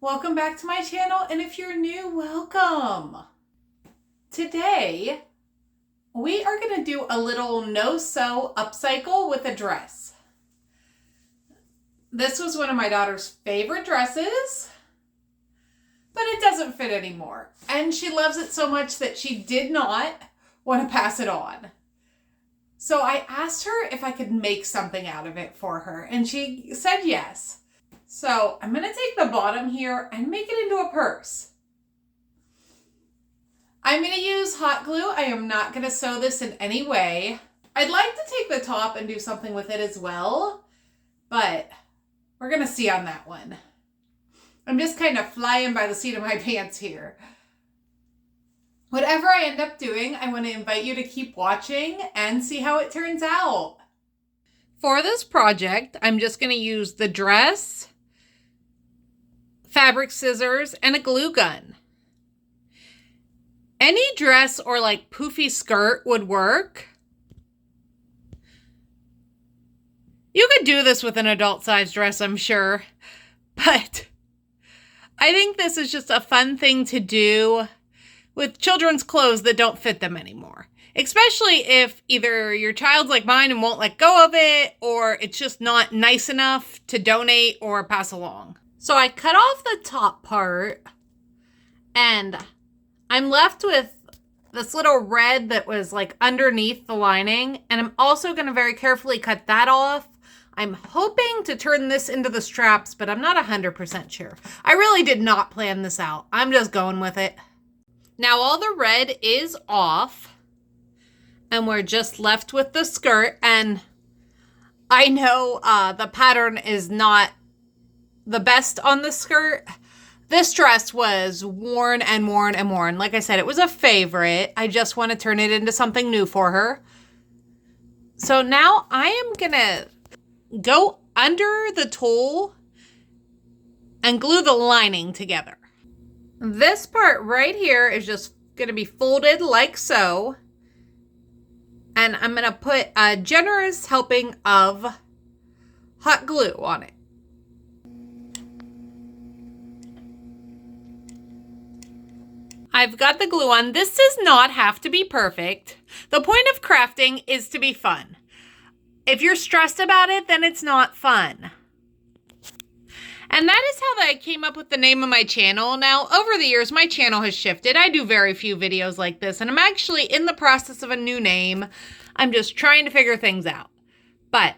Welcome back to my channel, and if you're new, welcome. Today, we are going to do a little no-sew upcycle with a dress. This was one of my daughter's favorite dresses, but it doesn't fit anymore. And she loves it so much that she did not want to pass it on. So I asked her if I could make something out of it for her, and she said yes. So I'm going to take the bottom here and make it into a purse. I'm going to use hot glue. I am not going to sew this in any way. I'd like to take the top and do something with it as well, but we're going to see on that one. I'm just kind of flying by the seat of my pants here. Whatever I end up doing, I want to invite you to keep watching and see how it turns out. For this project, I'm just going to use the dress, fabric scissors, and a glue gun. Any dress or like poofy skirt would work. You could do this with an adult size dress, I'm sure, but I think this is just a fun thing to do with children's clothes that don't fit them anymore. Especially if either your child's like mine and won't let go of it, or it's just not nice enough to donate or pass along. So I cut off the top part, and I'm left with this little red that was like underneath the lining, and I'm also going to very carefully cut that off. I'm hoping to turn this into the straps, but I'm not 100% sure. I really did not plan this out. I'm just going with it. Now all the red is off, and we're just left with the skirt, and I know the pattern is not the best on the skirt. This dress was worn and worn and worn. Like I said, it was a favorite. I just want to turn it into something new for her. So now I am gonna go under the tulle and glue the lining together. This part right here is just gonna be folded like so. And I'm gonna put a generous helping of hot glue on it. I've got the glue on. This does not have to be perfect. The point of crafting is to be fun. If you're stressed about it, then it's not fun. And that is how I came up with the name of my channel. Now, over the years, my channel has shifted. I do very few videos like this, and I'm actually in the process of a new name. I'm just trying to figure things out. But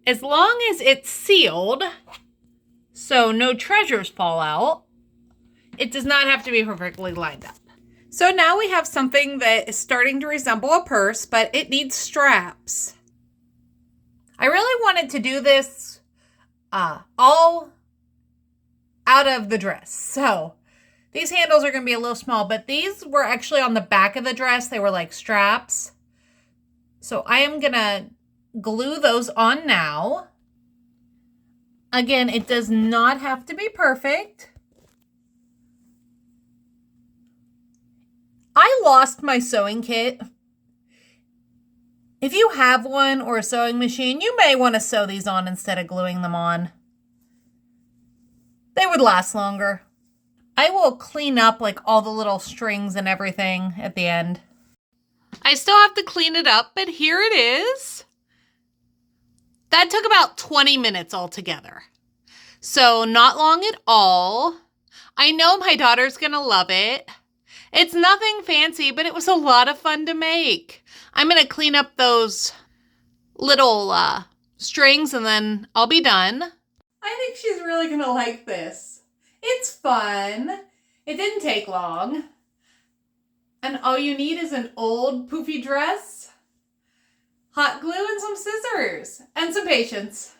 as long as it's sealed, so no treasures fall out, it does not have to be perfectly lined up. So now we have something that is starting to resemble a purse, but it needs straps. I really wanted to do this all out of the dress. So these handles are going to be a little small, but these were actually on the back of the dress. They were like straps. So I am going to glue those on now. Again, it does not have to be perfect. I lost my sewing kit. If you have one or a sewing machine, you may want to sew these on instead of gluing them on. They would last longer. I will clean up like all the little strings and everything at the end. I still have to clean it up, but here it is. That took about 20 minutes altogether. So not long at all. I know my daughter's gonna love it. It's nothing fancy, but it was a lot of fun to make. I'm going to clean up those little strings and then I'll be done. I think she's really going to like this. It's fun. It didn't take long. And all you need is an old poofy dress, hot glue, and some scissors, and some patience.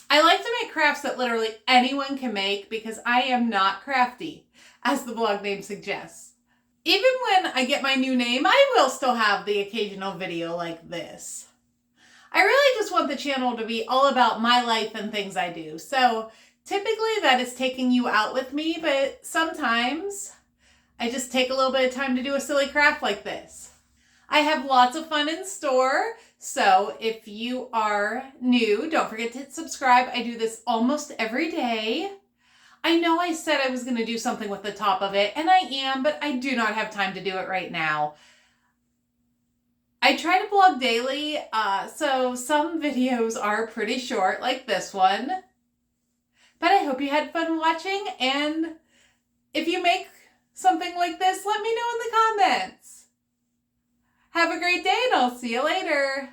I like to make crafts that literally anyone can make because I am not crafty, as the blog name suggests. Even when I get my new name, I will still have the occasional video like this. I really just want the channel to be all about my life and things I do. So typically that is taking you out with me, but sometimes I just take a little bit of time to do a silly craft like this. I have lots of fun in store. So if you are new, don't forget to hit subscribe. I do this almost every day. I know I said I was going to do something with the top of it, and I am, but I do not have time to do it right now. I try to blog daily, so some videos are pretty short, like this one. But I hope you had fun watching, and if you make something like this, let me know in the comments. Have a great day, and I'll see you later.